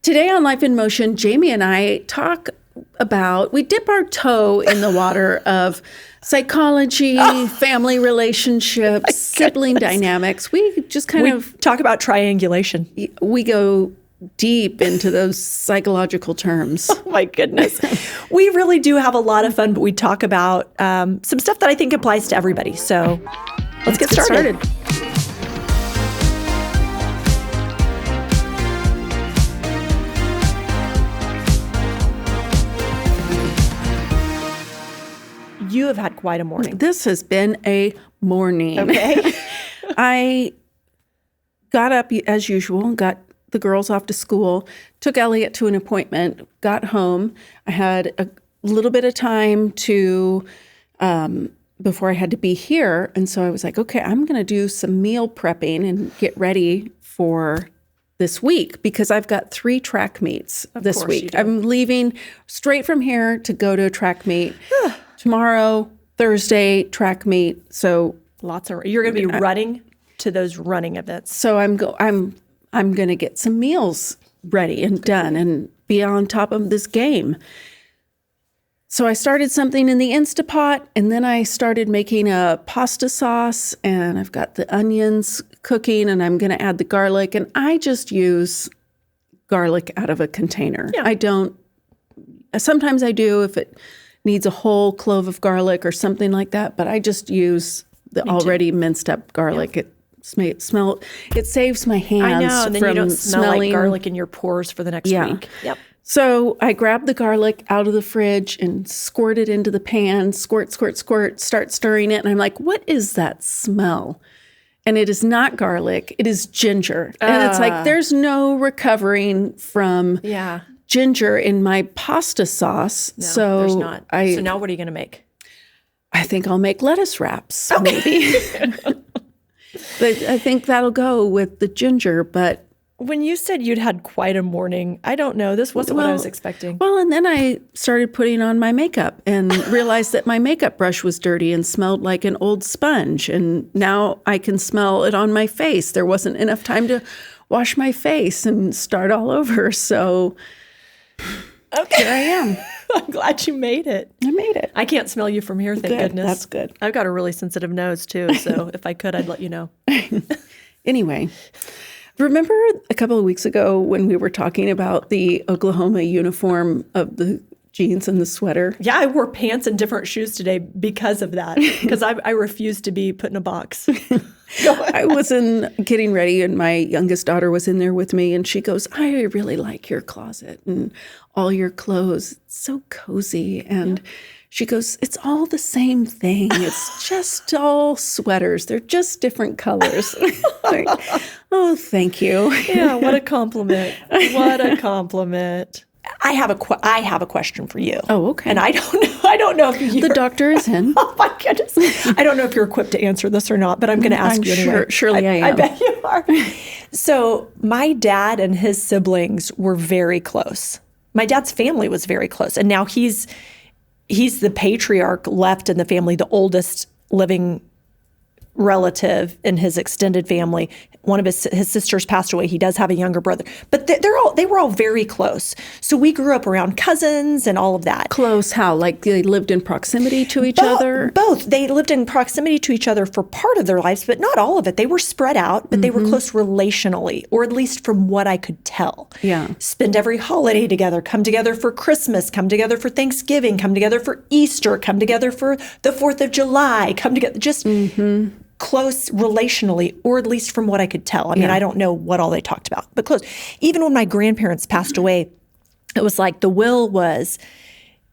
Today on Life in Motion, Jamie and I we dip our toe in the water of psychology, family relationships, sibling dynamics. We just talk about triangulation. We go deep into those psychological terms. Oh my goodness. We really do have a lot of fun, but we talk about some stuff that I think applies to everybody. So let's get started. You have had quite a morning. This has been a morning. Okay. I got up as usual, got the girls off to school, took Elliot to an appointment, got home. I had a little bit of time to, before I had to be here. And so I was like, okay, I'm going to do some meal prepping and get ready for this week because I've got 3 track meets this week. I'm leaving straight from here to go to a track meet. Tomorrow, Thursday, track meet. So you're going to be running to those running events. So I'm going to get some meals ready and done and be on top of this game. So I started something in the Instapot, and then I started making a pasta sauce, and I've got the onions cooking, and I'm going to add the garlic, and I just use garlic out of a container. Yeah. Sometimes I do if it needs a whole clove of garlic or something like that, but I just use the already minced up garlic. Yeah. It saves my hands. I know, and then you don't smell smelling like garlic in your pores for the next week. Yep. So I grabbed the garlic out of the fridge and squirt it into the pan, squirt, start stirring it. And I'm like, what is that smell? And it is not garlic. It is ginger. And it's like, there's no recovering from ginger in my pasta sauce. No, so there's not. So now what are you going to make? I think I'll make lettuce wraps, maybe. But I think that'll go with the ginger. But when you said you'd had quite a morning, I don't know. This wasn't what I was expecting. Well, and then I started putting on my makeup and realized that my makeup brush was dirty and smelled like an old sponge. And now I can smell it on my face. There wasn't enough time to wash my face and start all over. So here I am. I'm glad you made it. I made it. I can't smell you from here, thank goodness. That's good. I've got a really sensitive nose, too, so if I could, I'd let you know. Anyway, remember a couple of weeks ago when we were talking about the Oklahoma uniform of the jeans and the sweater? Yeah, I wore pants and different shoes today because of that, because I refuse to be put in a box. I was getting ready, and my youngest daughter was in there with me, and she goes, I really like your closet and all your clothes. It's so cozy. And she goes, it's all the same thing. It's just all sweaters. They're just different colors. Like, oh, thank you. Yeah, what a compliment. What a compliment. I have a question for you. Oh, okay. And I don't know if you're... The doctor is in. Oh, my goodness. I don't know if you're equipped to answer this or not, but I'm going to ask you anyway. Surely I am. I bet you are. So my dad and his siblings were very close. My dad's family was very close. And now he's the patriarch left in the family, the oldest living relative in his extended family. One of his sisters passed away. He does have a younger brother, but they were all very close. So we grew up around cousins and all of that. Close how? Like they lived in proximity to each other? Both. They lived in proximity to each other for part of their lives, but not all of it. They were spread out, but they were close relationally, or at least from what I could tell. Yeah. Spend every holiday together, come together for Christmas, come together for Thanksgiving, come together for Easter, come together for the 4th of July, come together, just close relationally, or at least from what I could tell. I mean, I don't know what all they talked about, but close. Even when my grandparents passed away, it was like the will was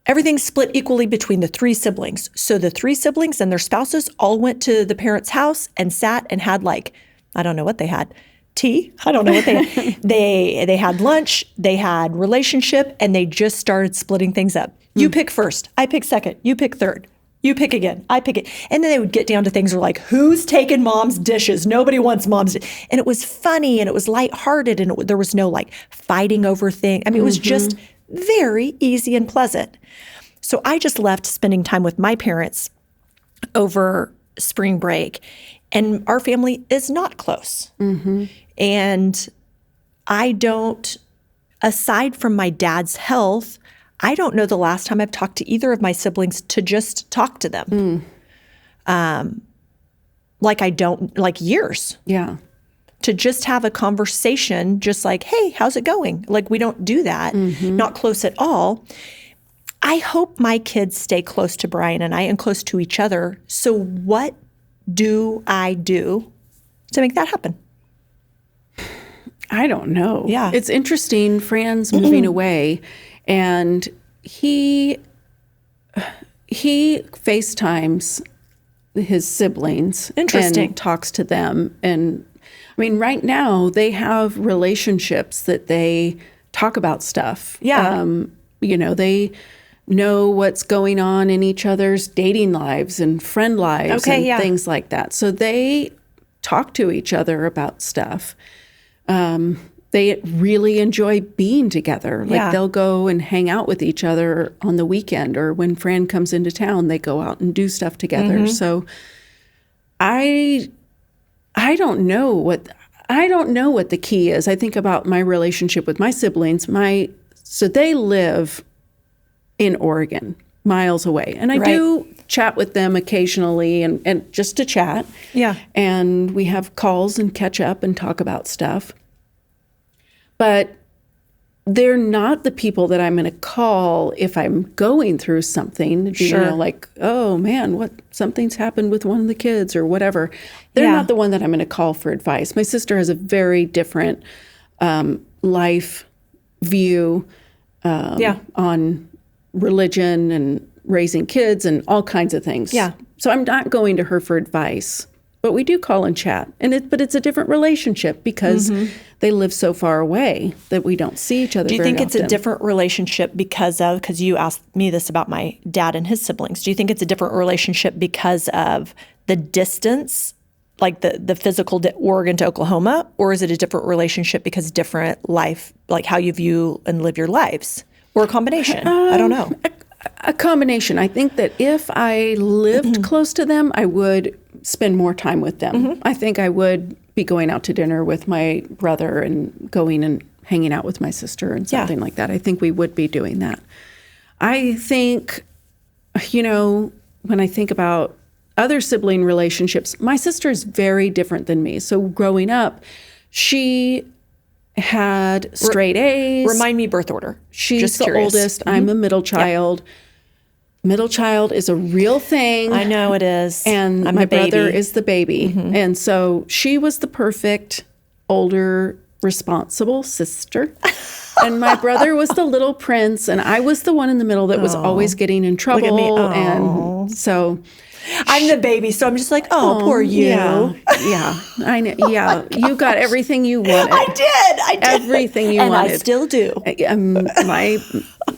everything split equally between the 3 siblings. So the 3 siblings and their spouses all went to the parents' house and sat and had I don't know what they had, tea. I don't know what they had. They had lunch, they had relationship, and they just started splitting things up. You pick first, I pick second, you pick third. You pick again, I pick it. And then they would get down to things like, who's taking mom's dishes? Nobody wants mom's dishes. And it was funny and it was lighthearted and there was no fighting over things. I mean, it was just very easy and pleasant. So I just left spending time with my parents over spring break, and our family is not close. And I don't aside from my dad's health, I don't know the last time I've talked to either of my siblings to just talk to them. Like I don't, like years. Yeah. To just have a conversation, just like, hey, how's it going? Like we don't do that, not close at all. I hope my kids stay close to Brian and I and close to each other. So what do I do to make that happen? I don't know. Yeah. It's interesting. Fran's moving away, and he FaceTimes his siblings. Interesting. And talks to them. And I mean, right now they have relationships that they talk about stuff. Yeah. They know what's going on in each other's dating lives and friend lives and things like that. So they talk to each other about stuff. They really enjoy being together. Like they'll go and hang out with each other on the weekend, or when Fran comes into town, they go out and do stuff together. So I don't know what the key is. I think about my relationship with my siblings. So they live in Oregon, miles away, and I do chat with them occasionally, and just to chat. Yeah, and we have calls and catch up and talk about stuff. But they're not the people that I'm going to call if I'm going through something, like, oh man, something's happened with one of the kids or whatever. They're not the one that I'm going to call for advice. My sister has a very different life view on religion and raising kids and all kinds of things. Yeah. So I'm not going to her for advice. But we do call and chat, but it's a different relationship because they live so far away that we don't see each other. Do you very think it's often. a different relationship because you asked me this about my dad and his siblings? Do you think it's a different relationship because of the distance, like the physical Oregon to Oklahoma, or is it a different relationship because different life, like how you view and live your lives, or a combination? I don't know. A combination. I think that if I lived close to them, I would spend more time with them. I think I would be going out to dinner with my brother and going and hanging out with my sister and something like that. I think we would be doing that. I think, when I think about other sibling relationships, my sister is very different than me. So growing up, she had straight A's. Remind me birth order. She's Just the curious. oldest. I'm a middle child. Middle child is a real thing. I know it is. And I'm my the baby. brother is the baby. And so she was the perfect older, responsible sister. And my brother was the little prince. And I was the one in the middle that was always getting in trouble. Look at me. And so I'm the baby, so I'm just like, poor you. Yeah. I know. Yeah. You got everything you wanted. I did. Everything you and wanted. I still do.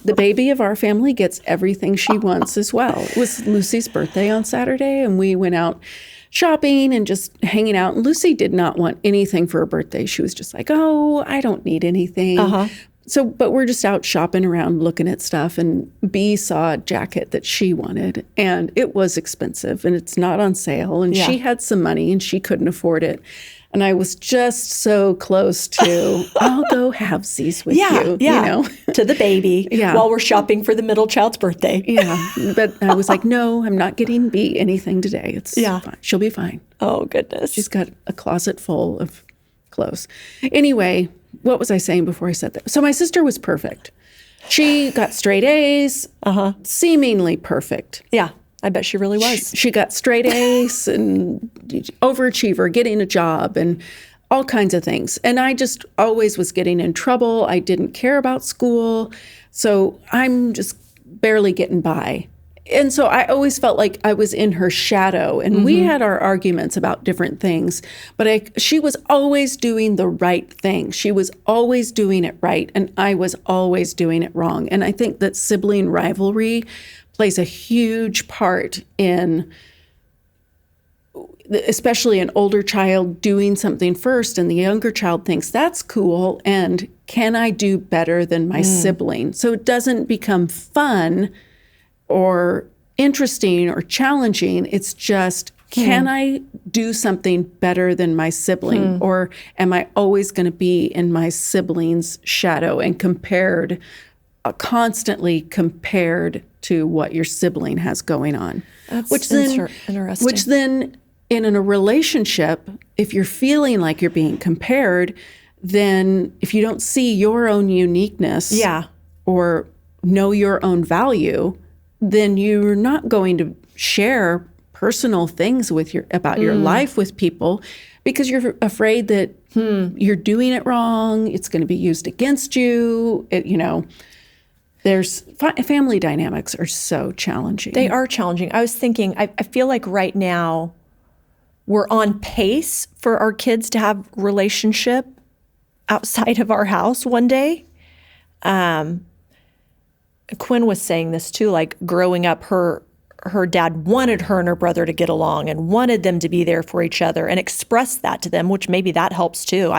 The baby of our family gets everything she wants as well. It was Lucy's birthday on Saturday, and we went out shopping and just hanging out. And Lucy did not want anything for her birthday. She was just like, oh, I don't need anything. So, but we're just out shopping around looking at stuff, and B saw a jacket that she wanted, and it was expensive and it's not on sale, and she had some money and she couldn't afford it. And I was just so close to, I'll go halvesies with you, to the baby while we're shopping for the middle child's birthday. But I was like, no, I'm not getting B anything today. It's fine. She'll be fine. Oh, goodness. She's got a closet full of clothes. Anyway, what was I saying before I said that? So my sister was perfect. She got straight A's, seemingly perfect. Yeah, I bet she really was. She got straight A's and overachiever, getting a job and all kinds of things. And I just always was getting in trouble. I didn't care about school. So I'm just barely getting by. And so I always felt like I was in her shadow, and we had our arguments about different things, but she was always doing the right thing. She was always doing it right, and I was always doing it wrong. And I think that sibling rivalry plays a huge part in, especially an older child doing something first, and the younger child thinks that's cool, and can I do better than my sibling? So it doesn't become fun or interesting or challenging. It's just, Can I do something better than my sibling? Or am I always going to be in my sibling's shadow and constantly compared to what your sibling has going on? That's interesting. Which then in a relationship, if you're feeling like you're being compared, then if you don't see your own uniqueness or know your own value, then you're not going to share personal things about your life with people because you're afraid that you're doing it wrong. It's going to be used against you. There's family dynamics are so challenging. They are challenging. I was thinking, I feel like right now we're on pace for our kids to have relationship outside of our house one day. Quinn was saying this too, like growing up, her dad wanted her and her brother to get along and wanted them to be there for each other and expressed that to them, which maybe that helps too.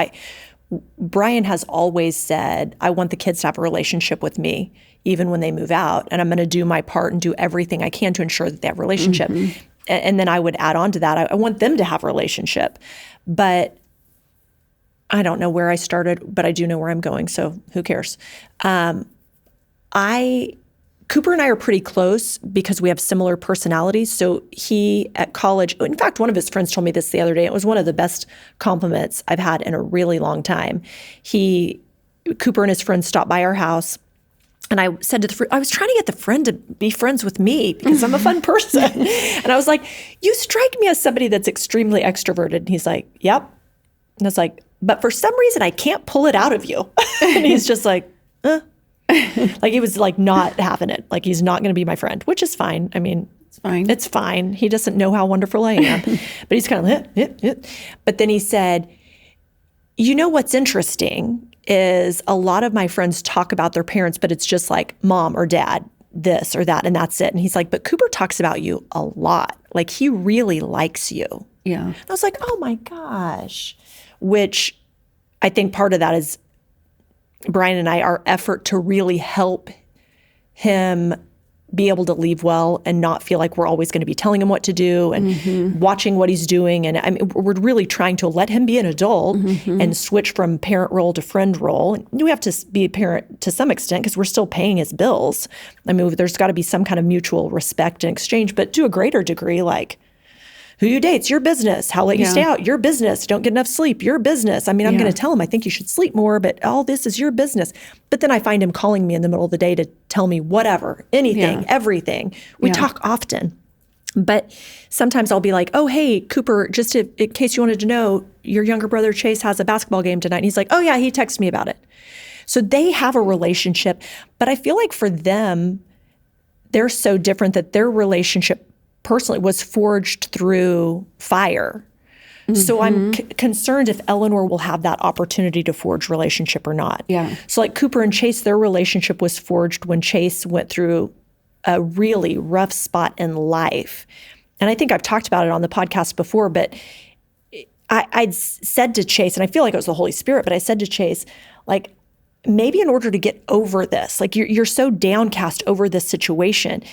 Brian has always said, I want the kids to have a relationship with me, even when they move out, and I'm going to do my part and do everything I can to ensure that they have a relationship. And then I would add on to that, I want them to have a relationship. But I don't know where I started, but I do know where I'm going, so who cares? Cooper and I are pretty close because we have similar personalities. So he, at college, in fact, one of his friends told me this the other day. It was one of the best compliments I've had in a really long time. Cooper and his friends stopped by our house, and I said to the friend, I was trying to get the friend to be friends with me because I'm a fun person. And I was like, you strike me as somebody that's extremely extroverted. And he's like, yep. And I was like, but for some reason, I can't pull it out of you. And he's just like, like he was like not having it. Like he's not going to be my friend, which is fine. I mean, it's fine. He doesn't know how wonderful I am, but he's kind of, But then he said, you know, what's interesting is a lot of my friends talk about their parents, but it's just like mom or dad, this or that, and that's it. And he's like, but Cooper talks about you a lot. Like he really likes you. Yeah. And I was like, oh my gosh, which I think part of that is Brian and I, our effort to really help him be able to leave well and not feel like we're always going to be telling him what to do and watching what he's doing. And I mean, we're really trying to let him be an adult and switch from parent role to friend role. And we have to be a parent to some extent because we're still paying his bills. I mean, there's got to be some kind of mutual respect and exchange, but to a greater degree, like, who you date's your business. How late you stay out, your business. Don't get enough sleep, your business. I mean, I'm going to tell him I think you should sleep more, but all this is your business. But then I find him calling me in the middle of the day to tell me whatever, anything, everything. We talk often. But sometimes I'll be like, oh, hey, Cooper, just in case you wanted to know, your younger brother Chase has a basketball game tonight. And he's like, oh, yeah, he texted me about it. So they have a relationship. But I feel like for them, they're so different that their relationship personally was forged through fire. So I'm concerned if Eleanor will have that opportunity to forge relationship or not. Yeah. So like Cooper and Chase, their relationship was forged when Chase went through a really rough spot in life. And I think I've talked about it on the podcast before, but I'd said to Chase, and I feel like it was the Holy Spirit, but I said to Chase, like, maybe in order to get over this, like you're so downcast over this situation,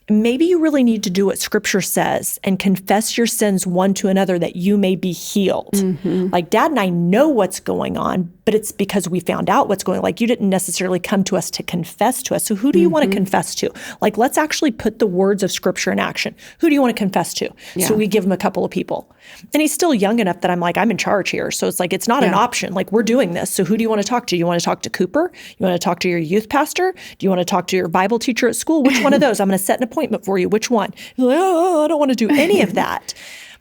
maybe you really need to do what Scripture says and confess your sins one to another that you may be healed. Like Dad and I know what's going on, but it's because we found out what's going on. Like you didn't necessarily come to us to confess to us. So who do you want to confess to? Like let's actually put the words of Scripture in action. Who do you want to confess to? So we give him a couple of people. And he's still young enough that I'm like, I'm in charge here. So it's like, it's not an option. Like we're doing this. So who do you want to talk to? You want to talk to Cooper? You want to talk to your youth pastor? Do you want to talk to your Bible teacher at school? Which one of those? I'm going to set an appointment for you. Which one? He's like, oh, I don't want to do any of that.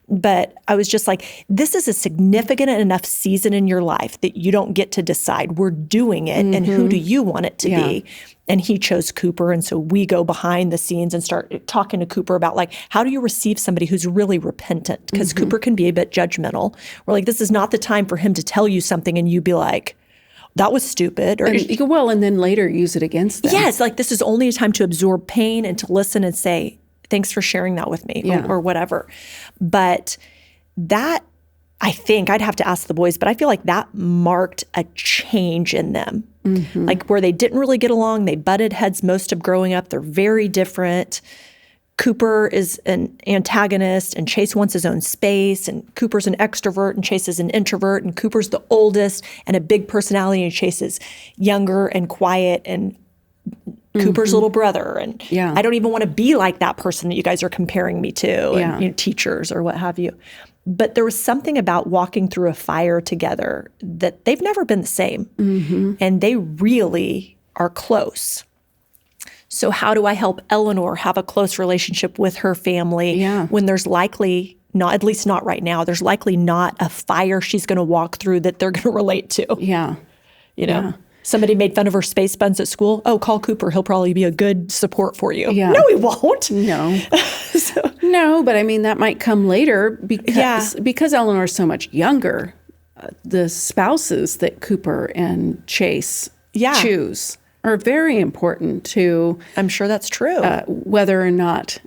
But I was just like, this is a significant enough season in your life that you don't get to decide. We're doing it. And who do you want it to be? And he chose Cooper. And so we go behind the scenes and start talking to Cooper about like, how do you receive somebody who's really repentant? Because Cooper can be a bit judgmental. We're like, this is not the time for him to tell you something and you be like, that was stupid. Or and then later use it against them. Yes, like this is only a time to absorb pain and to listen and say, thanks for sharing that with me or whatever. But that, I think, I'd have to ask the boys, but I feel like that marked a change in them. Like where they didn't really get along, they butted heads most of growing up. They're very different. Cooper is an antagonist and Chase wants his own space, and Cooper's an extrovert and Chase is an introvert, and Cooper's the oldest and a big personality and Chase is younger and quiet and Cooper's little brother. And I don't even want to be like that person that you guys are comparing me to, and teachers or what have you. But there was something about walking through a fire together that they've never been the same. And they really are close. So how do I help Eleanor have a close relationship with her family when there's likely not, at least not right now, there's likely not a fire she's going to walk through that they're going to relate to? You know? Somebody made fun of her space buns at school. Oh, call Cooper. He'll probably be a good support for you. No, he won't. No. No, but I mean, that might come later because Eleanor's so much younger. The spouses that Cooper and Chase choose are very important to... I'm sure that's true. Whether or not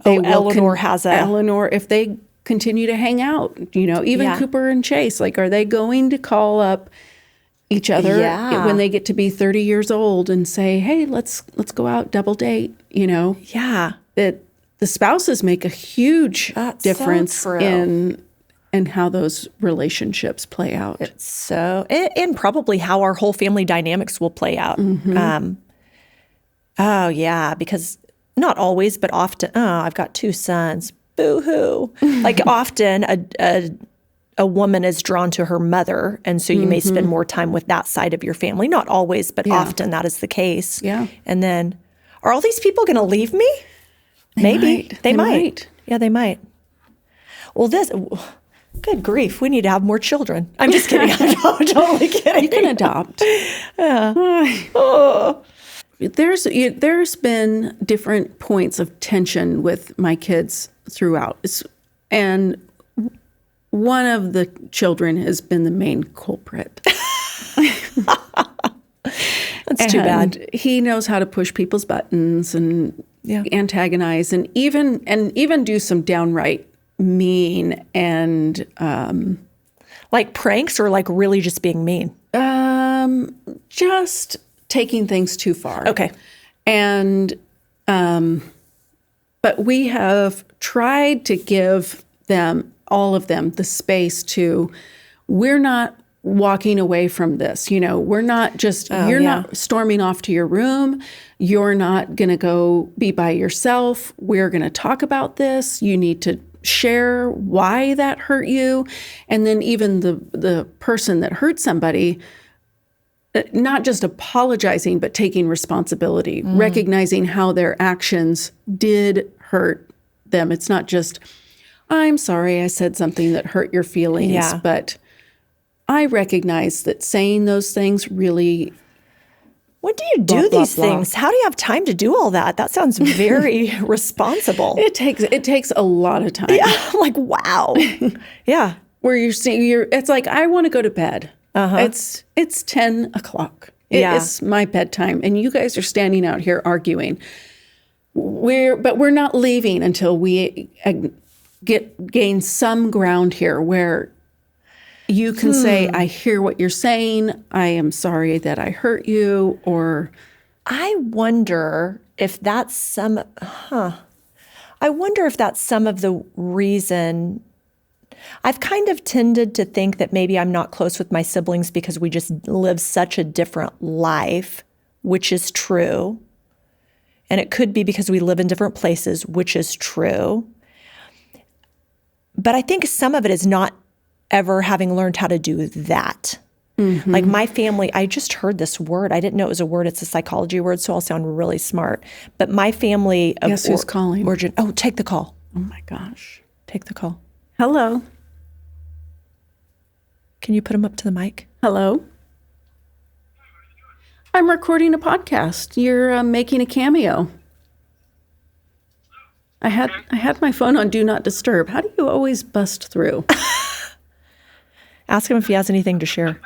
Eleanor has a... Eleanor, if they continue to hang out, you know, even Cooper and Chase, like, are they going to call up each other when they get to be 30 years old and say, hey, let's go out, double date, you know? That the spouses make a huge difference in how those relationships play out. It's so, and probably how our whole family dynamics will play out. Because not always, but often, I've got 2 sons, boo-hoo. Like often a woman is drawn to her mother, and so you may spend more time with that side of your family. Not always, but often that is the case. And then, are all these people going to leave me? Maybe. They might. Yeah, they might. Well, good grief, we need to have more children. I'm just kidding. I'm totally kidding. You can adopt. There's been different points of tension with my kids throughout. And one of the children has been the main culprit. That's too bad. He knows how to push people's buttons and antagonize and even do some downright mean and like pranks, or like really just being mean? Just taking things too far. Okay. And but we have tried to give them, all of them, the space to, we're not walking away from this. You know, we're not just, you're not storming off to your room. You're not going to go be by yourself. We're going to talk about this. You need to share why that hurt you. And then even the person that hurt somebody, not just apologizing, but taking responsibility, recognizing how their actions did hurt them. It's not just, I'm sorry I said something that hurt your feelings, but I recognize that saying those things really... When do you do these things? How do you have time to do all that? That sounds very responsible. It takes a lot of time. Yeah, I'm like, wow. Yeah. Where it's like, I want to go to bed. It's 10 o'clock. It's my bedtime. And you guys are standing out here arguing. But we're not leaving until we gain some ground here where you can say, I hear what you're saying. I am sorry that I hurt you. Or I wonder if that's some of the reason. I've kind of tended to think that maybe I'm not close with my siblings because we just live such a different life, which is true. And it could be because we live in different places, which is true. But I think some of it is not ever having learned how to do that. Like my family, I just heard this word. I didn't know it was a word. It's a psychology word, so I'll sound really smart. But my family of Guess who's calling? Origin. Oh, take the call. Oh my gosh. Take the call. Hello. Can you put him up to the mic? Hello. I'm recording a podcast. You're making a cameo. I had my phone on Do Not Disturb. How do you always bust through? Ask him if he has anything to share.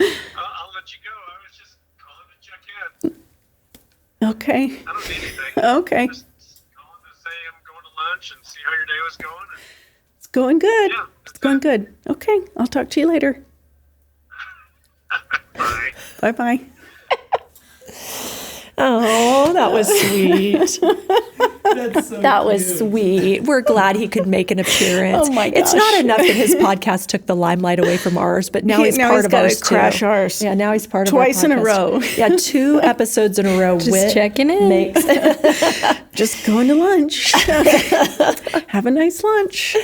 I'll let you go. I was just calling to check in. Okay. I don't need anything. Okay. Just calling to say I'm going to lunch and see how your day was going. It's going good. Yeah, It's going good. Okay. I'll talk to you later. Bye. Bye-bye. Oh, that was sweet. That's so That was cute. sweet. We're glad he could make an appearance. Oh, my It's gosh. not enough that his podcast took the limelight away from ours, but now he's Now part he's of gotta ours too. crash ours. Yeah, now he's part Twice of in our a podcast. row. Yeah, 2 episodes in a row. Just checking in. Makes Just going to lunch. Have a nice lunch.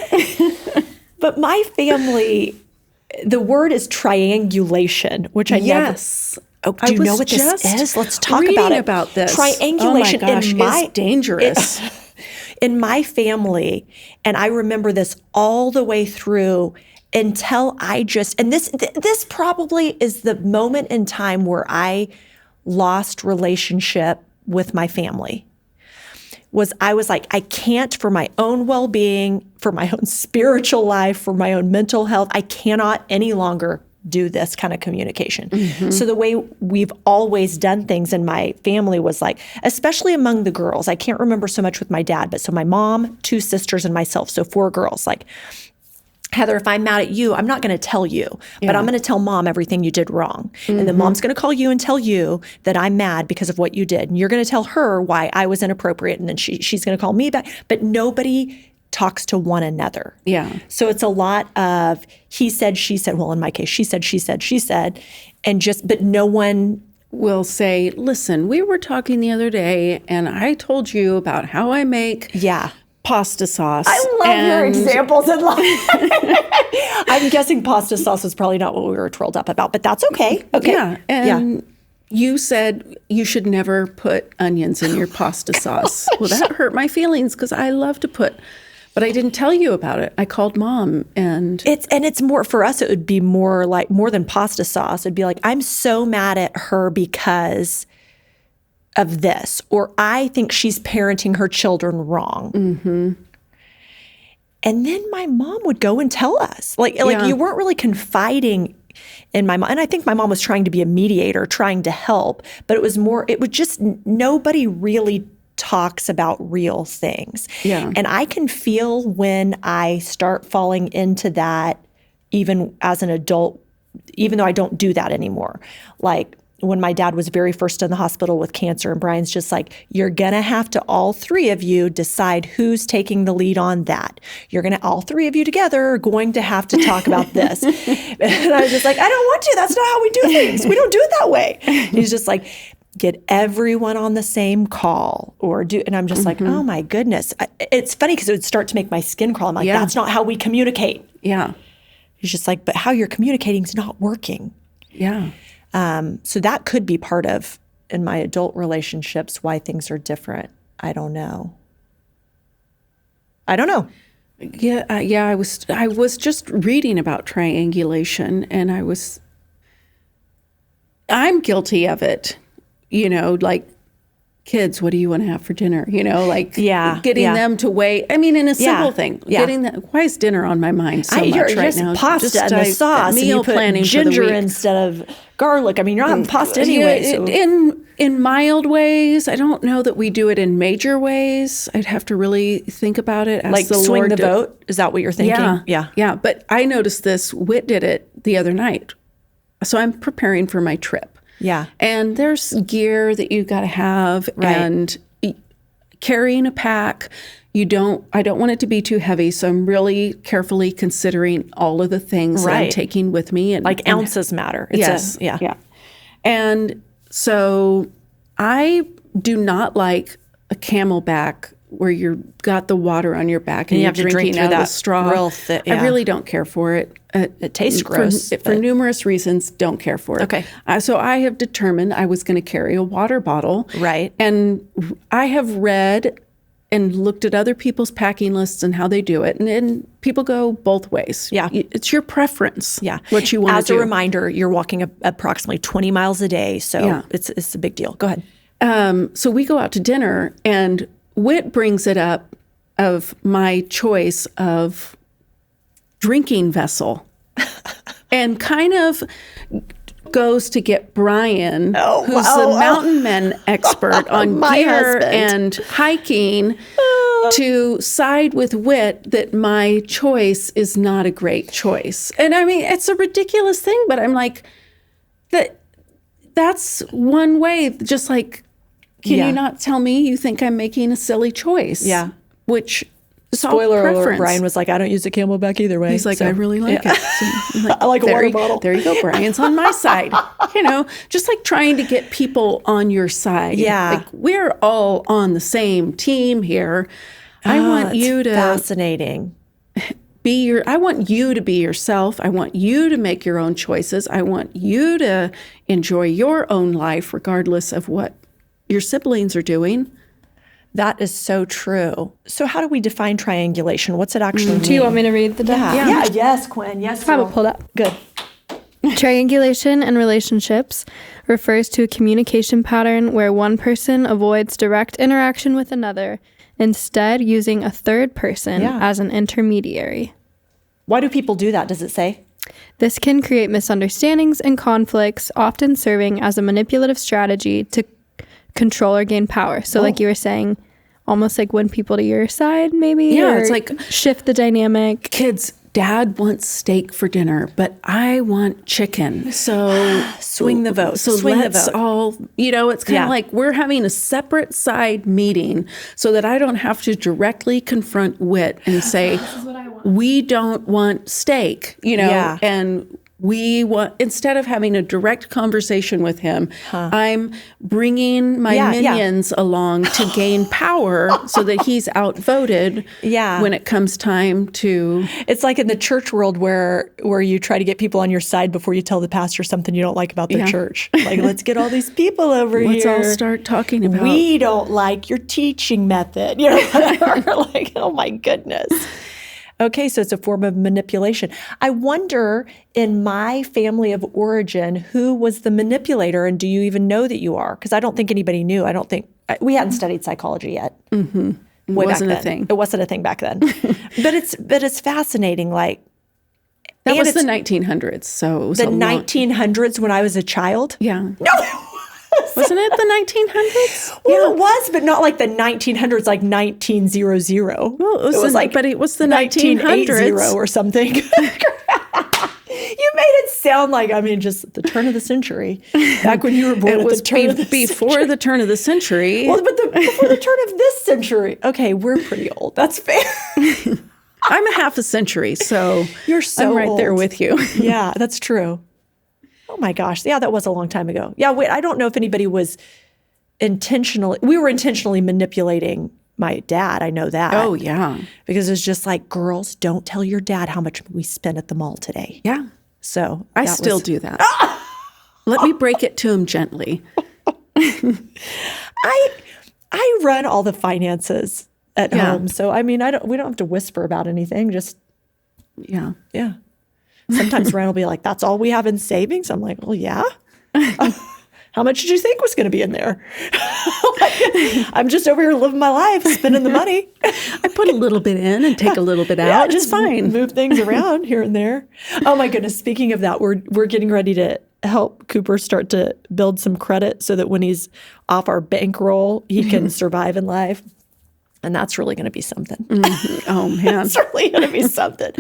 But my family, the word is triangulation, which I Yes. never. Oh, do you know what this is? Let's talk about it. About this. Triangulation Oh my gosh, in my it's dangerous. in my family, and I remember this all the way through until I just, and this probably is the moment in time where I lost relationship with my family. I was like, I can't, for my own well-being, for my own spiritual life, for my own mental health, I cannot any longer do this kind of communication. So the way we've always done things in my family was like, especially among the girls, I can't remember so much with my dad, but so my mom, 2 sisters, and myself, so 4 girls, like, Heather, if I'm mad at you, I'm not going to tell you, but I'm going to tell mom everything you did wrong. And then mom's going to call you and tell you that I'm mad because of what you did. And you're going to tell her why I was inappropriate. And then she's going to call me back. But nobody talks to one another. Yeah. So it's a lot of he said, she said. Well, in my case, she said, she said, she said. And but no one. Will say, listen, we were talking the other day and I told you about how I make pasta sauce. I love your examples in life. I'm guessing pasta sauce is probably not what we were twirled up about, but that's okay. Okay. Yeah. And you said you should never put onions in your pasta sauce. Well, that hurt my feelings because I love to put, but I didn't tell you about it. I called mom and it's more for us, it would be more like more than pasta sauce. It'd be like, I'm so mad at her because of this, or I think she's parenting her children wrong. And then my mom would go and tell us, like you weren't really confiding in my mom. And I think my mom was trying to be a mediator, trying to help, but it was more, it would just, nobody really talks about real things. Yeah. And I can feel when I start falling into that, even as an adult, even though I don't do that anymore. Like, when my dad was very first in the hospital with cancer, and Brian's just like, you're going to have to, all 3 of you, decide who's taking the lead on that. You're going to, all 3 of you together are going to have to talk about this. And I was just like, I don't want to. That's not how we do things. We don't do it that way. And he's just like, get everyone on the same call and I'm just like, oh my goodness. It's funny because it would start to make my skin crawl. I'm like, that's not how we communicate. yeah. He's just like, but how you're communicating is not working. Yeah. So that could be part of, in my adult relationships, why things are different. I don't know. Yeah. I was just reading about triangulation and I'm guilty of it, like, kids, what do you want to have for dinner? Like getting them to wait. I mean, in a simple thing, getting that. Why is dinner on my mind so much right now? Pasta and the sauce, meal and you put planning ginger for the week. instead of garlic. I mean, you're not having pasta anyway. So. In mild ways, I don't know that we do it in major ways. I'd have to really think about it. Ask like the swing Lord the vote? Is that what you're thinking? Yeah. But I noticed this. Whit did it the other night. So I'm preparing for my trip. Yeah. And there's gear that you got to have and carrying a pack. I don't want it to be too heavy. So I'm really carefully considering all of the things that I'm taking with me. And like ounces matter. Yeah. And so I do not like a Camelback where you've got the water on your back and you you're have to drink drinking through out of that the straw. real thick, I really don't care for it. It tastes gross. For numerous reasons, don't care for it. Okay. So I have determined I was going to carry a water bottle. Right. And I have read and looked at other people's packing lists and how they do it. And people go both ways. Yeah. It's your preference. Yeah. What you want to do. As a reminder, you're walking approximately 20 miles a day. So it's a big deal. Go ahead. So we go out to dinner and Whit brings it up of my choice of drinking vessel and kind of goes to get Brian, who's the mountain men expert on gear and hiking, to side with Whit that my choice is not a great choice. And I mean, it's a ridiculous thing, but I'm like, that's one way, just like Can Yeah. you not tell me you think I'm making a silly choice? Yeah. Which is all Spoiler alert, preference. Brian was like, I don't use a Camelback either way. He's like, So, I really like yeah. it. So I'm I like a there water you- bottle. There you go. Brian's on my side. Just like trying to get people on your side. Yeah. Like we're all on the same team here. I want That's you to fascinating. I want you to be yourself. I want you to make your own choices. I want you to enjoy your own life regardless of what your siblings are doing. That is so true. So how do we define triangulation? What's it actually mean? Do you want me to read the definition? Yeah. Yes, Quinn. Yes, I have girl. it pulled up. Good. Triangulation in relationships refers to a communication pattern where one person avoids direct interaction with another, instead using a third person Yeah. as an intermediary. Why do people do that? Does it say? This can create misunderstandings and conflicts, often serving as a manipulative strategy to control or gain power. So like you were saying, almost like win people to your side, maybe? Yeah, or it's like- shift the dynamic. Kids, Dad wants steak for dinner, but I want chicken. So Swing the vote. So Swing the let's vote. all, it's kind Yeah. of like we're having a separate side meeting so that I don't have to directly confront Wit and say, we don't want steak, Yeah. and we want, instead of having a direct conversation with him, I'm bringing my Yeah, yeah. minions along to gain power so that he's outvoted Yeah. when it comes time to. It's like in the church world where you try to get people on your side before you tell the pastor something you don't like about their Yeah. church. Like, let's get all these people over Let's here. all start talking about. We don't like your teaching method. Whatever. Like, oh my goodness. Okay, so it's a form of manipulation. I wonder, in my family of origin, who was the manipulator, and do you even know that you are? Because I don't think anybody knew. I don't think we hadn't studied psychology yet. Mm-hmm. It wasn't a thing. It wasn't a thing back then. but it's fascinating. Like That and was it's the 1900s, so it was the a long- 1900s when I was a child. Yeah. No. Wasn't it the 1900s? Well, it was, but not like the 1900s, like 1900. Well, it was like but it was the 1980 1900s. or something. You made it sound like, just the turn of the century. Back when you were born It at was the turn of the before century. the turn of the century. Well, but before the turn of this century. Okay, we're pretty old. That's fair. I'm a half a century, so You're so I'm right there old. with you. Yeah, that's true. Oh my gosh. Yeah, that was a long time ago. Yeah, wait, I don't know if anybody was we were intentionally manipulating my dad. I know that. Oh yeah, Because it's just like, girls, don't tell your dad how much we spent at the mall today. yeah. So I that still was- do that. Let me break it to him gently. I run all the finances at Yeah. home. So we don't have to whisper about anything. Just Yeah. yeah. Sometimes Ryan will be like, that's all we have in savings. I'm like, well, yeah. How much did you think was going to be in there? I'm just over here living my life, spending the money. I put a little bit in and take a little bit out. It's just fine. move things around here and there. Oh my goodness. Speaking of that, we're getting ready to help Cooper start to build some credit so that when he's off our bankroll, he can survive in life. And that's really going to be something. Oh man. It's really going to be something.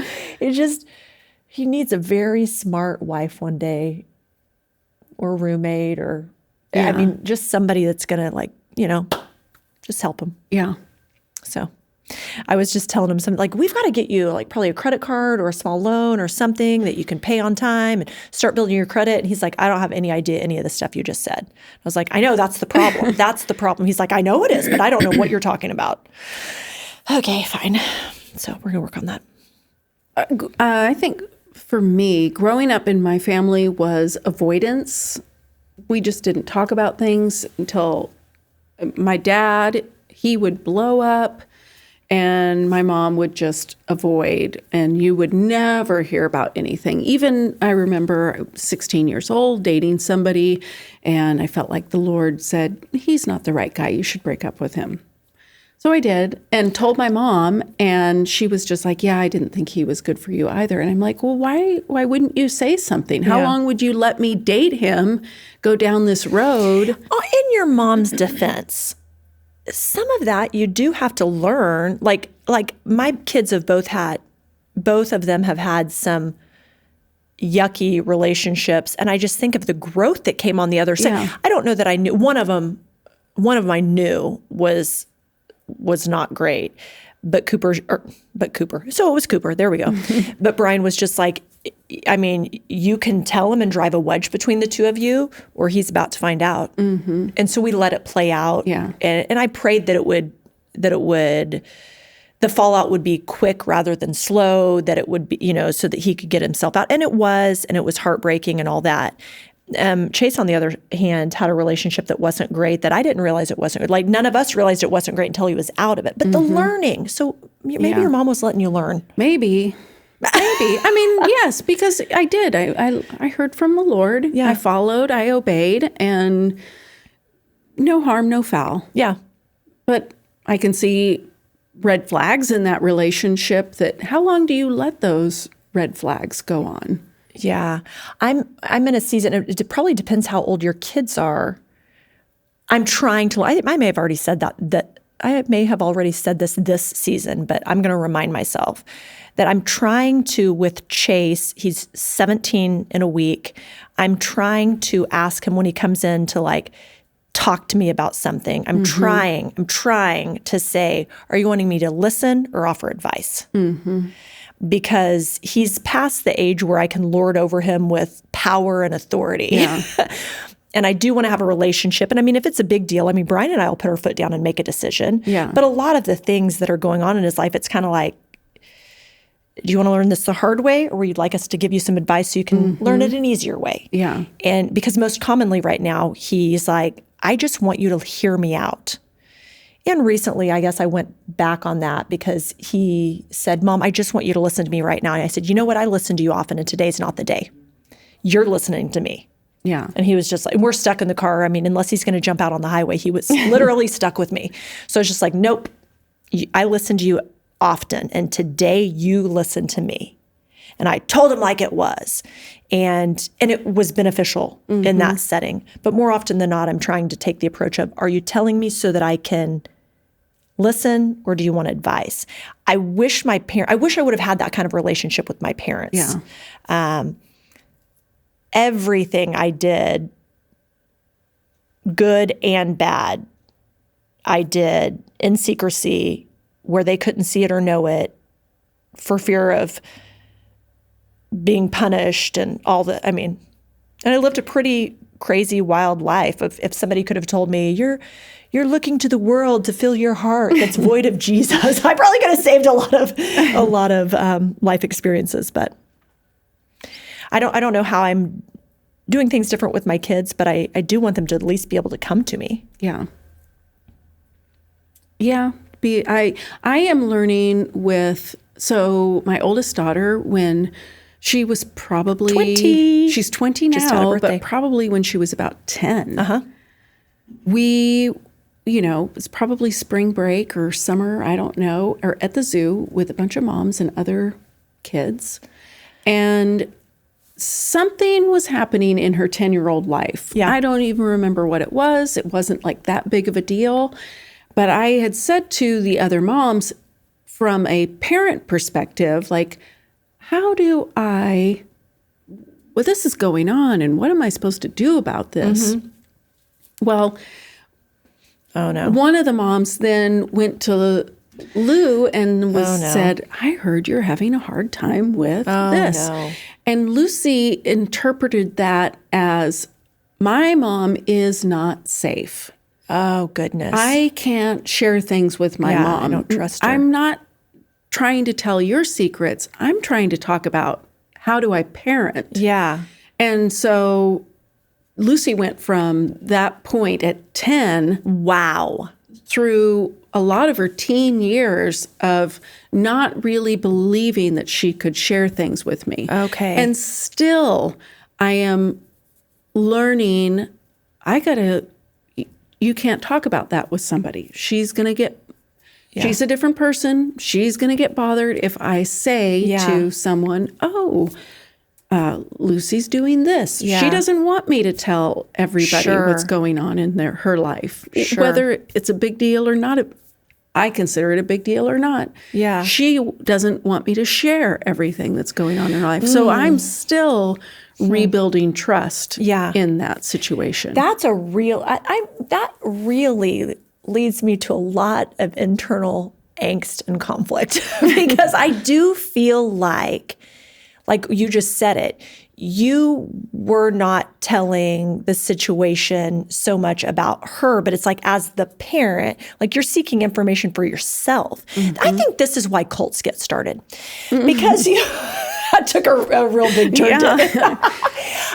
He needs a very smart wife one day, or roommate, or just somebody that's going to just help him. Yeah. So I was just telling him something like, we've got to get you like probably a credit card or a small loan or something that you can pay on time and start building your credit. And he's like, I don't have any idea any of the stuff you just said. I was like, I know, that's the problem. That's the problem. He's like, I know it is, but I don't know what you're talking about. Okay, fine. So we're going to work on that. I think for me, growing up in my family was avoidance. We just didn't talk about things until my dad, he would blow up and my mom would just avoid, and you would never hear about anything. Even I remember I was 16 years old dating somebody, and I felt like the Lord said, he's not the right guy. You should break up with him. So I did and told my mom, and she was just like, yeah, I didn't think he was good for you either. And I'm like, well, why wouldn't you say something? How Yeah. long would you let me date him, go down this road? Oh, in your mom's defense, some of that you do have to learn. Like my kids have both of them have had some yucky relationships. And I just think of the growth that came on the other side. Yeah. I don't know that I knew one of them. one of them I knew was not great. But Cooper. So it was Cooper. There we go. But Brian was just like, I mean, you can tell him and drive a wedge between the two of you, or he's about to find out. And so we let it play out. Yeah. And I prayed that it would, the fallout would be quick rather than slow, that it would be, so that he could get himself out. And it was heartbreaking and all that. Chase, on the other hand, had a relationship that wasn't great, that I didn't realize it wasn't good. Like, none of us realized it wasn't great until he was out of it. But the learning. So maybe your mom was letting you learn. Maybe. I mean, yes, because I did. I heard from the Lord. Yeah. I followed. I obeyed. And no harm, no foul. Yeah. But I can see red flags in that relationship. That how long do you let those red flags go on? Yeah. I'm in a season, it probably depends how old your kids are. I'm trying to, I may have already said that I may have already said this season, but I'm going to remind myself that I'm trying to, with Chase, he's 17 in a week. I'm trying to ask him when he comes in to like talk to me about something. I'm trying to say, are you wanting me to listen or offer advice? Because he's past the age where I can lord over him with power and authority. Yeah. And I do want to have a relationship. And I mean, if it's a big deal, I mean, Brian and I will put our foot down and make a decision. Yeah. But a lot of the things that are going on in his life, it's kind of like, do you want to learn this the hard way, or would you like us to give you some advice so you can learn it an easier way? Yeah. And because most commonly right now, he's like, I just want you to hear me out. And recently, I guess I went back on that because he said, Mom, I just want you to listen to me right now. And I said, you know what? I listen to you often, and today's not the day. You're listening to me. Yeah. And he was just like, we're stuck in the car. I mean, unless he's going to jump out on the highway, he was literally stuck with me. So it's just like, nope, I listen to you often. And today you listen to me. And I told him like it was. And it was beneficial in that setting. But more often than not, I'm trying to take the approach of, are you telling me so that I can listen, or do you want advice? I wish I would have had that kind of relationship with my parents. Yeah. Everything I did, good and bad, I did in secrecy where they couldn't see it or know it, for fear of being punished and all that. I mean, and I lived a pretty crazy, wild life. If somebody could have told me, you're looking to the world to fill your heart that's void of Jesus, I probably could have saved a lot of life experiences. But I don't know how I'm doing things different with my kids, but I do want them to at least be able to come to me. Yeah. Yeah. I am learning with, so my oldest daughter, when she was probably 20. She's 20 Just had a now, birthday. but probably when she was about 10. We, it was probably spring break or summer, I don't know, or at the zoo with a bunch of moms and other kids. And something was happening in her 10-year-old life. Yeah. I don't even remember what it was. It wasn't like that big of a deal. But I had said to the other moms, from a parent perspective, like, how do this is going on, and what am I supposed to do about this? Well, Oh no. one of the moms then went to Lou and said, I heard you're having a hard time with this. No. And Lucy interpreted that as, my mom is not safe. Oh goodness. I can't share things with my mom. I don't trust her. I'm not trying to tell your secrets. I'm trying to talk about, how do I parent? Yeah. And so Lucy went from that point at 10 Wow. through a lot of her teen years of not really believing that she could share things with me. Okay. And still, I am learning, you can't talk about that with somebody. She's a different person. She's going to get bothered if I say to someone, Lucy's doing this. Yeah. She doesn't want me to tell everybody Sure. what's going on in her life. Sure. Whether it's a big deal or not, I consider it a big deal or not. Yeah. She doesn't want me to share everything that's going on in her life. So I'm still rebuilding trust Yeah. in that situation. That's a real, that really leads me to a lot of internal angst and conflict because I do feel like you just said it, you were not telling the situation so much about her, but it's like as the parent, like you're seeking information for yourself. I think this is why cults get started because that took a real big turn. Yeah.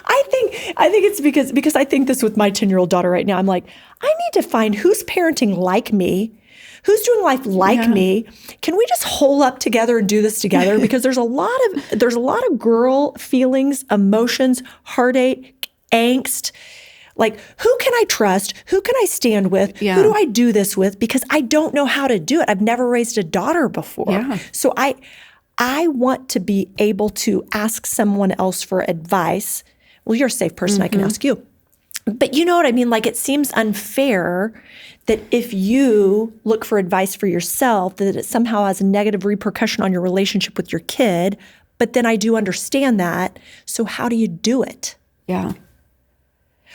I think it's because I think this with my 10-year-old daughter right now. I'm like, I need to find who's parenting like me, who's doing life like me. Can we just hole up together and do this together? Because there's a lot of girl feelings, emotions, heartache, angst. Like, who can I trust? Who can I stand with? Yeah. Who do I do this with? Because I don't know how to do it. I've never raised a daughter before. Yeah. So I want to be able to ask someone else for advice. Well, you're a safe person. I can ask you. But you know what I mean? Like, it seems unfair that if you look for advice for yourself, that it somehow has a negative repercussion on your relationship with your kid. But then I do understand that. So how do you do it? Yeah.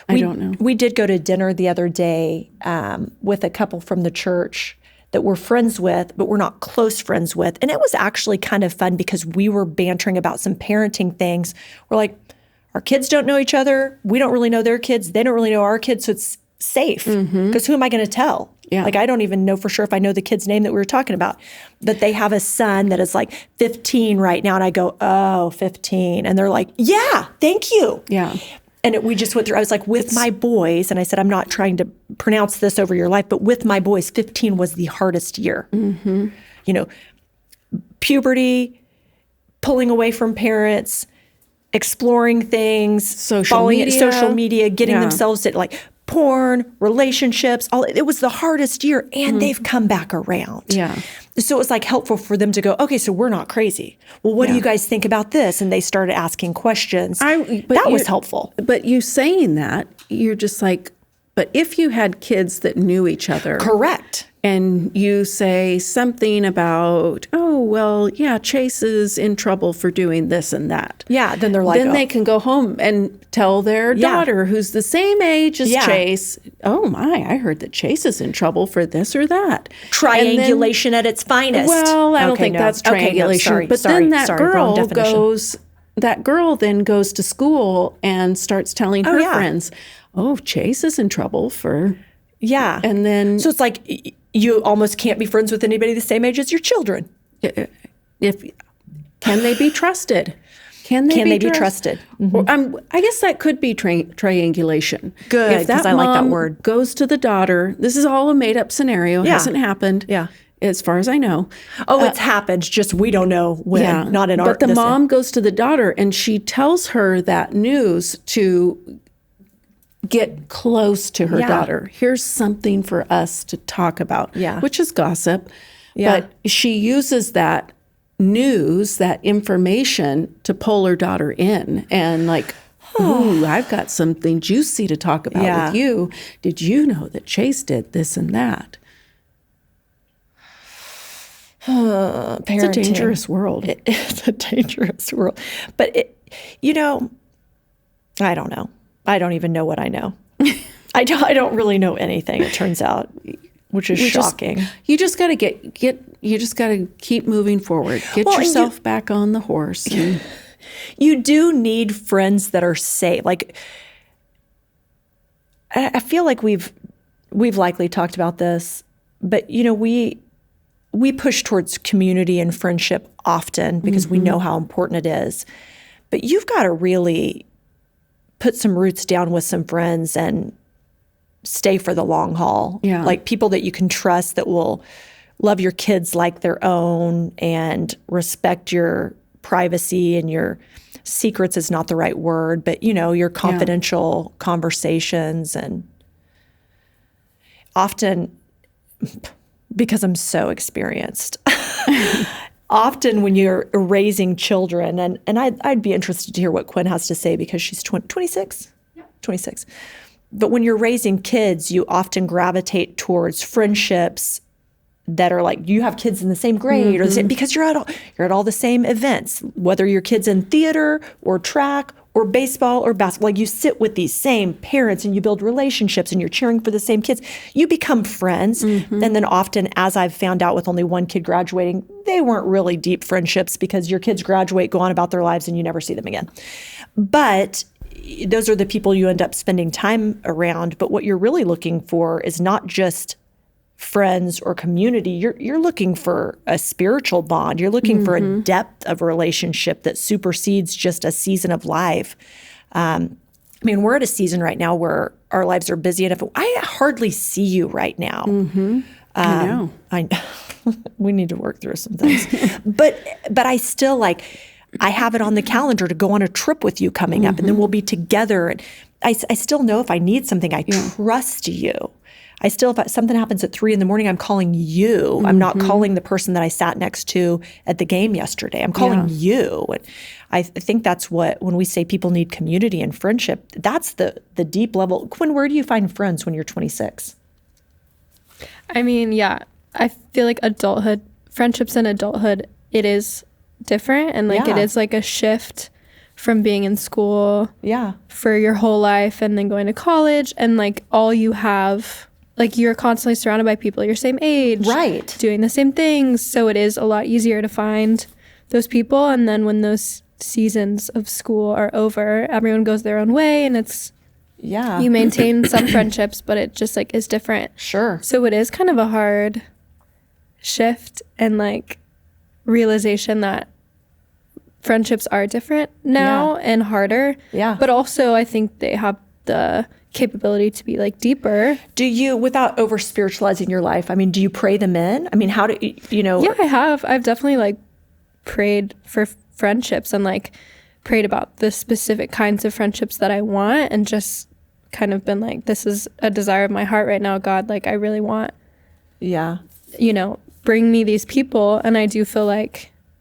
I don't know. We did go to dinner the other day with a couple from the church that we're friends with, but we're not close friends with. And it was actually kind of fun because we were bantering about some parenting things. We're like, our kids don't know each other. We don't really know their kids. They don't really know our kids. So it's safe because who am I going to tell? Yeah. Like, I don't even know for sure if I know the kid's name that we were talking about, but they have a son that is like 15 right now. And I go, oh, 15. And they're like, yeah, thank you. Yeah. And we just went through, I was like, with my boys, and I said, I'm not trying to pronounce this over your life, but with my boys, 15 was the hardest year. You know, puberty, pulling away from parents, exploring things, Social media. getting Yeah. themselves at like porn, relationships, it was the hardest year, and they've come back around. Yeah. So it was like helpful for them to go, okay, so we're not crazy. Well, what do you guys think about this? And they started asking questions. That was helpful. But you saying that, you're just like, but if you had kids that knew each other. Correct. And you say something about, oh, well, yeah, Chase is in trouble for doing this and that. Yeah, then they're like, then they can go home and tell their daughter, who's the same age as Chase, oh my, I heard that Chase is in trouble for this or that. Triangulation at its finest. Well, I don't think that's triangulation. Sorry, but sorry, then that sorry, wrong girl definition. then goes to school and starts telling her friends, oh, Chase is in trouble for. Yeah. And then. So it's like you almost can't be friends with anybody the same age as your children. Can they be trusted? Can they be trusted? Well, I guess that could be triangulation. Good, If that 'cause I like that mom word. goes to the daughter, this is all a made-up scenario. It hasn't happened. Yeah. As far as I know. Oh, it's happened. Just we don't know when. Not in our. But the mom goes to the daughter and she tells her that news to get close to her daughter. Here's something for us to talk about. Yeah. Which is gossip. Yeah. But she uses that news, that information to pull her daughter in and like, ooh, I've got something juicy to talk about with you. Did you know that Chase did this and that? It's a dangerous world. It's a dangerous world. But, I don't know. I don't even know what I know. I don't really know anything, it turns out, which is shocking. You just got to you just got to keep moving forward. Get yourself back on the horse. And, you do need friends that are safe. Like, I feel like we've likely talked about this, but we push towards community and friendship often because we know how important it is. But you've got to really put some roots down with some friends and stay for the long haul. Yeah. Like people that you can trust that will love your kids like their own and respect your privacy and your secrets is not the right word, but your confidential conversations. And often, because I'm so experienced, often when you're raising children, and I'd be interested to hear what Quinn has to say because she's 26? Yeah. 26. But when you're raising kids, you often gravitate towards friendships that are like, you have kids in the same grade or the same, because you're at all the same events, whether your kid's in theater or track or baseball or basketball. Like you sit with these same parents and you build relationships and you're cheering for the same kids. You become friends. And then often, as I've found out with only one kid graduating, they weren't really deep friendships because your kids graduate, go on about their lives, and you never see them again. But those are the people you end up spending time around. But what you're really looking for is not just friends or community. You're looking for a spiritual bond. You're looking for a depth of relationship that supersedes just a season of life. I mean, we're at a season right now where our lives are busy enough. I hardly see you right now. I know. We need to work through some things. but I still I have it on the calendar to go on a trip with you coming up, and then we'll be together. And I still know if I need something, I trust you. I still, if something happens at 3 a.m, I'm calling you. I'm not calling the person that I sat next to at the game yesterday. I'm calling you. And I think that's when we say people need community and friendship, that's the deep level. Quinn, where do you find friends when you're 26? I mean, yeah, I feel like friendships in adulthood, it is different. And it is like a shift from being in school for your whole life and then going to college, and all you have, you're constantly surrounded by people your same age, right, doing the same things. So it is a lot easier to find those people. And then when those seasons of school are over, everyone goes their own way, and it's you maintain some friendships, but it just is different. Sure. So it is kind of a hard shift and realization that friendships are different now and harder. Yeah. But also I think they have the capability to be deeper. Do you, without over spiritualizing your life, I mean, do you pray them in? I mean, how do you know? Yeah, I have. I've definitely prayed for friendships and prayed about the specific kinds of friendships that I want, and just kind of been this is a desire of my heart right now, God. I really want, bring me these people. And I do feel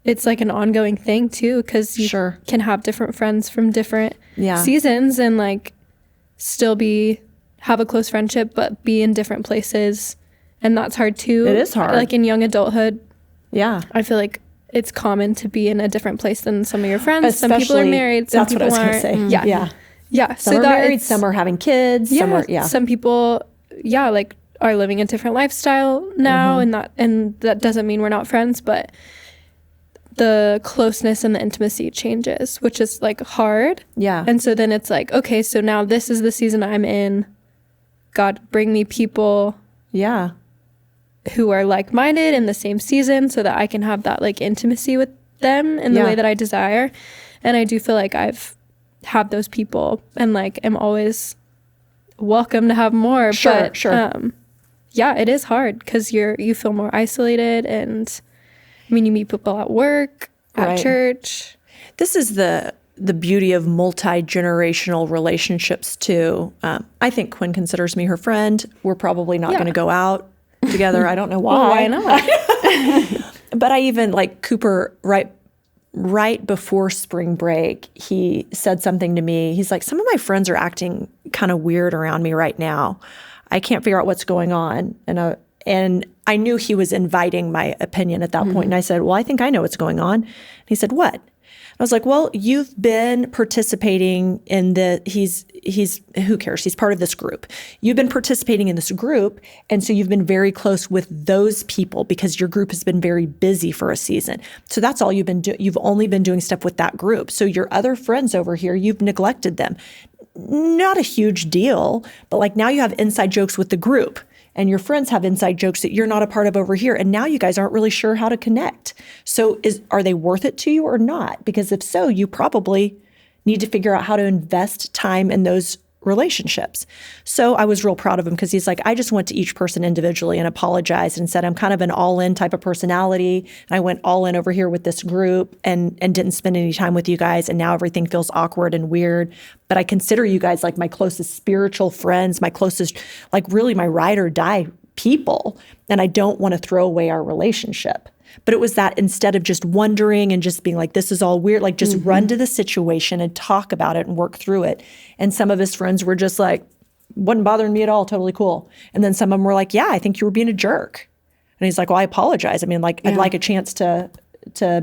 it's an ongoing thing too, because you can have different friends from different seasons and still have a close friendship, but be in different places. And that's hard too. It is hard. In young adulthood. Yeah. I feel it's common to be in a different place than some of your friends. Especially, some people are married. Some people aren't. That's what I was going to say. Yeah. Some are married, some are having kids. Some people, are living a different lifestyle now, and that doesn't mean we're not friends, but the closeness and the intimacy changes, which is hard. Yeah. And so then it's okay, so now this is the season I'm in. God, bring me people who are like-minded in the same season, so that I can have that intimacy with them in the way that I desire. And I do feel I've had those people, and am always welcome to have more. Sure. It is hard because you feel more isolated, and I mean, you meet people at work, at church. This is the beauty of multi-generational relationships too. I think Quinn considers me her friend. We're probably not going to go out together. I don't know why. Well, why not? But I even Cooper, right before spring break, he said something to me. He's like, some of my friends are acting kind of weird around me right now. I can't figure out what's going on. And I knew he was inviting my opinion at that point. And I said, well, I think I know what's going on. And he said, what? I was like, well, you've been participating in he's who cares? He's part of this group. You've been participating in this group. And so you've been very close with those people because your group has been very busy for a season. So that's all you've been doing. You've only been doing stuff with that group. So your other friends over here, you've neglected them. Not a huge deal, but now you have inside jokes with the group. And your friends have inside jokes that you're not a part of over here. And now you guys aren't really sure how to connect. So are they worth it to you or not? Because if so, you probably need to figure out how to invest time in those relationships. So I was real proud of him because he's like, I just went to each person individually and apologized and said, I'm kind of an all-in type of personality. And I went all in over here with this group and didn't spend any time with you guys. And now everything feels awkward and weird. But I consider you guys my closest spiritual friends, my closest, really my ride or die people. And I don't want to throw away our relationship. But it was that instead of just wondering and just being this is all weird, just run to the situation and talk about it and work through it. And some of his friends were just wasn't bothering me at all, totally cool. And then some of them were yeah, I think you were being a jerk. And he's like, well, I apologize. I mean, I'd like a chance to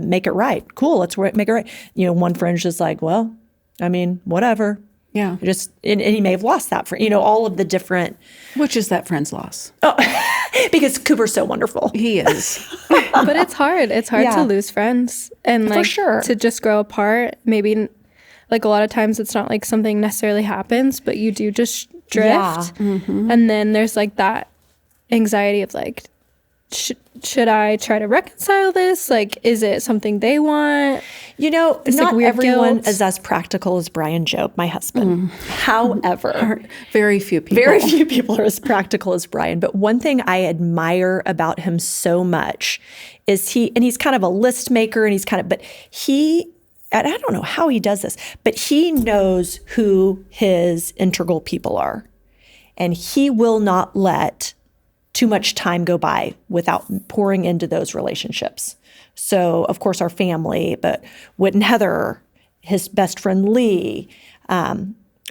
make it right. Cool, let's make it right. One friend's just well, I mean, whatever. Yeah. Just and he may have lost that for all of the different Which is that friend's loss. because Cooper's so wonderful. He is. But it's hard. It's hard Yeah. to lose friends and like sure. to just grow apart. Maybe like a lot of times it's not like something necessarily happens, but you do just drift. Yeah. And then there's like that anxiety of like, should I try to reconcile this? Like, is it something they want? It's like not weird everyone guilt. is as practical as Brian Job, my husband. However, Very few people. very few people are as practical as Brian. But one thing I admire about him so much is he's kind of a list maker and and I don't know how he does this, but he knows who his integral people are. And he will not let too much time go by without pouring into those relationships. So, of course, our family, but Whit and Heather, his best friend Lee.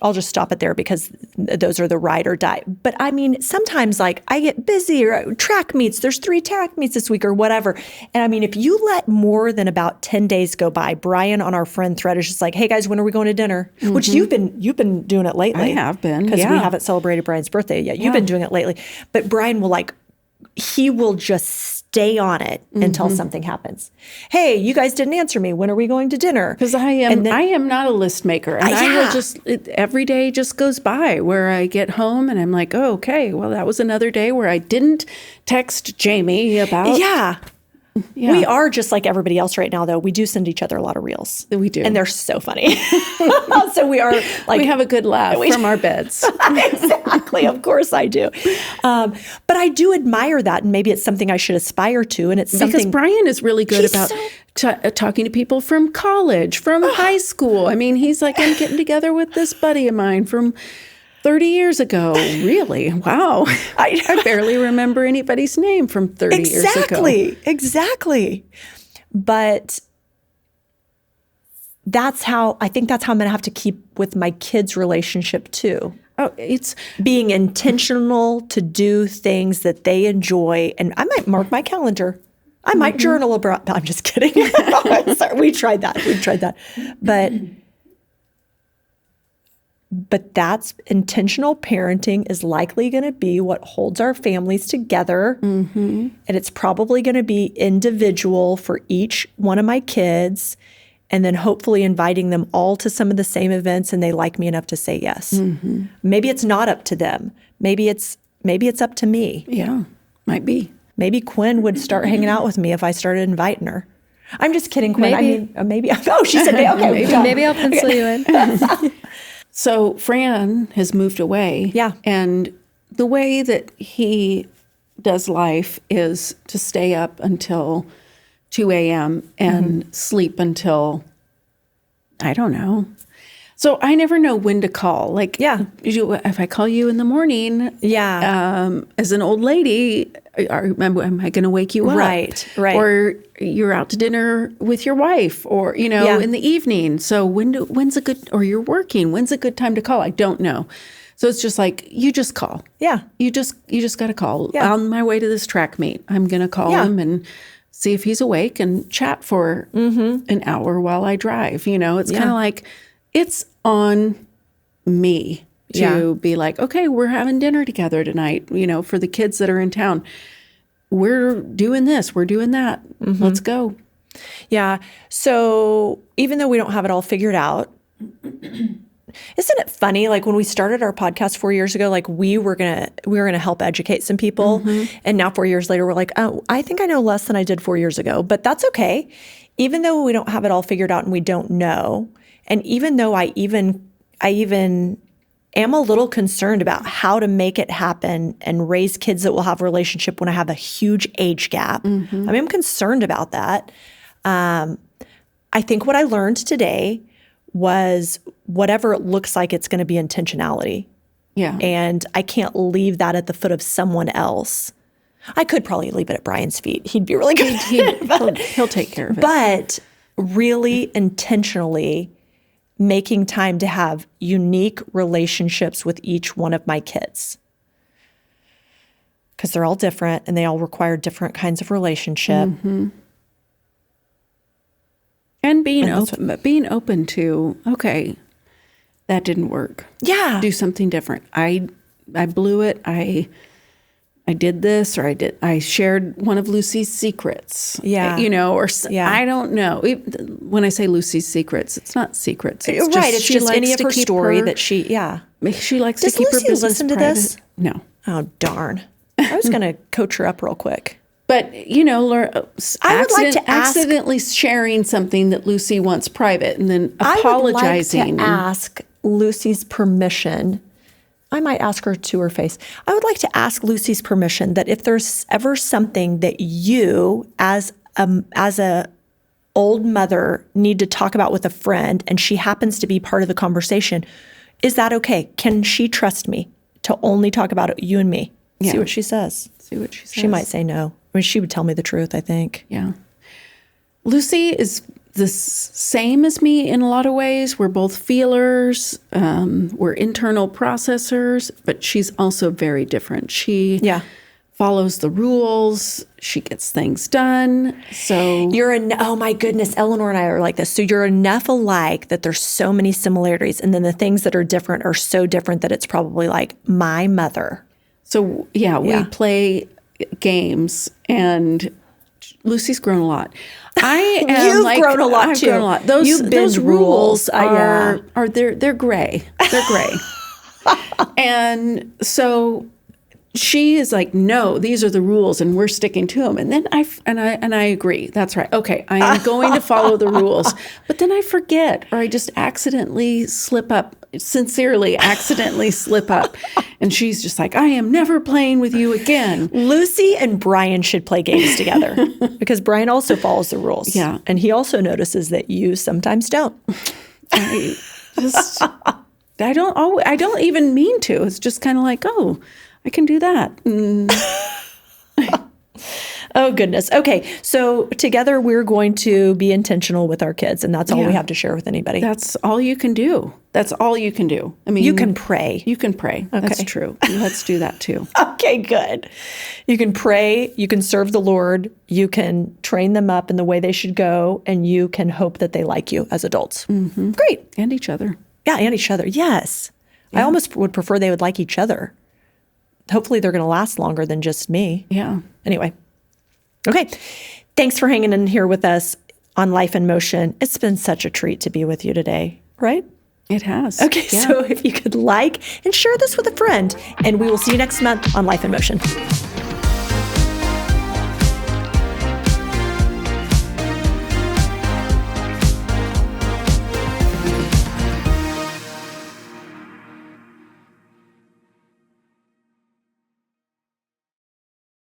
I'll just stop it there because those are the ride or die. But I mean, sometimes like I get busy or track meets, there's 3 track meets this week or whatever. And I mean, if you let more than about 10 days go by, Brian on our friend thread is just like, hey guys, when are we going to dinner? Which you've been doing it lately. I have been, because we yeah. haven't celebrated Brian's birthday yet. You've been doing it lately. But Brian will he will just stay on it until something happens. Hey, you guys didn't answer me. When are we going to dinner? Because I am not a list maker. And I will every day just goes by where I get home and I'm like, oh, okay, well, that was another day where I didn't text Jamie about. Yeah. We are just like everybody else right now, though. We do send each other a lot of reels. We do. And they're so funny. So we are like. We have a good laugh from our beds. Exactly. Of course I do. But I do admire that. And maybe it's something I should aspire to. And it's something. Because Brian is really good about talking to people from college, from high school. I mean, he's like, I'm getting together with this buddy of mine from 30 years ago. Really? Wow. I barely remember anybody's name from 30 years ago. Exactly. But I think that's how I'm going to have to keep with my kids' relationship too. Oh, it's being intentional to do things that they enjoy. And I might mark my calendar. I might journal about, I'm just kidding. Sorry, we tried that. But that's intentional parenting is likely going to be what holds our families together. And it's probably going to be individual for each one of my kids. And then hopefully inviting them all to some of the same events and they like me enough to say yes. Maybe it's not up to them. Maybe it's up to me. Yeah, might be. Maybe Quinn would start hanging out with me if I started inviting her. I'm just kidding, Quinn. Maybe. I mean, maybe. Oh, she said, okay. Maybe I'll pencil you in. So Fran has moved away. Yeah. And the way that he does life is to stay up until 2 a.m. and sleep until, I don't know. So I never know when to call. Like, if I call you in the morning, as an old lady, am I going to wake you up? Right. Or you're out to dinner with your wife, or in the evening. So when's a good? Or you're working. When's a good time to call? I don't know. So it's just like you just call. Yeah. You just got to call. Yeah. On my way to this track meet, I'm going to call him and see if he's awake and chat for an hour while I drive. It's kind of like. It's on me to be like, okay, we're having dinner together tonight, for the kids that are in town. We're doing this, we're doing that. Let's go. Yeah. So even though we don't have it all figured out, isn't it funny? Like when we started our podcast 4 years ago, like we were gonna help educate some people. And now 4 years later, we're like, oh, I think I know less than I did 4 years ago, but that's okay. Even though we don't have it all figured out and we don't know, and even though I even am a little concerned about how to make it happen and raise kids that will have a relationship when I have a huge age gap, I mean, I'm concerned about that. I think what I learned today was whatever it looks like, it's going to be intentionality. Yeah. And I can't leave that at the foot of someone else. I could probably leave it at Brian's feet. He'd be really good. He'll take care of it. But really intentionally making time to have unique relationships with each one of my kids. Because they're all different and they all require different kinds of relationship. And being open to, okay, that didn't work. Yeah. Do something different. I blew it. I did this, or I shared one of Lucy's secrets. Yeah. Yeah. I don't know. When I say Lucy's secrets, it's not secrets. It's Right. It's she just likes any of to her keep story that she likes Does to keep Lucy her business listen to private. this? No. Oh, darn. I was going to coach her up real quick. But, I would like to ask- accidentally sharing something that Lucy wants private and then apologizing. I would like to ask Lucy's permission. I might ask her to her face. I would like to ask Lucy's permission that if there's ever something that you, as a old mother, need to talk about with a friend, and she happens to be part of the conversation, is that okay? Can she trust me to only talk about it, you and me? Yeah. See what she says. See what she says. She might say no. I mean, she would tell me the truth, I think. Yeah. Lucy is the same as me in a lot of ways. We're both feelers. We're internal processors, but she's also very different. She follows the rules. She gets things done. So oh my goodness, Eleanor and I are like this. So you're enough alike that there's so many similarities. And then the things that are different are so different that it's probably like my mother. So we play games, and Lucy's grown a lot. I am You've grown a lot too. Grown a lot. Those rules are they're gray. They're gray. And so she is like, no, these are the rules, and we're sticking to them. And then I agree. That's right. Okay, I am going to follow the rules. But then I forget, or I just accidentally slip up. Sincerely, accidentally slip up, and she's just like, I am never playing with you again. Lucy and Brian should play games together because Brian also follows the rules. Yeah, and he also notices that you sometimes don't. I don't even mean to. It's just kind of like, oh, I can do that. Oh, goodness. Okay. So together we're going to be intentional with our kids, and that's all we have to share with anybody. That's all you can do. That's all you can do. I mean, you can pray. You can pray. Okay. That's true. Let's do that too. Okay, good. You can pray. You can serve the Lord. You can train them up in the way they should go, and you can hope that they like you as adults. Mm-hmm. Great. And each other. Yeah, and each other. Yes. Yeah. I almost would prefer they would like each other. Hopefully they're going to last longer than just me. Yeah. Anyway. Okay. Thanks for hanging in here with us on Life in Motion. It's been such a treat to be with you today, right? It has. Okay. Yeah. So if you could like and share this with a friend, and we will see you next month on Life in Motion.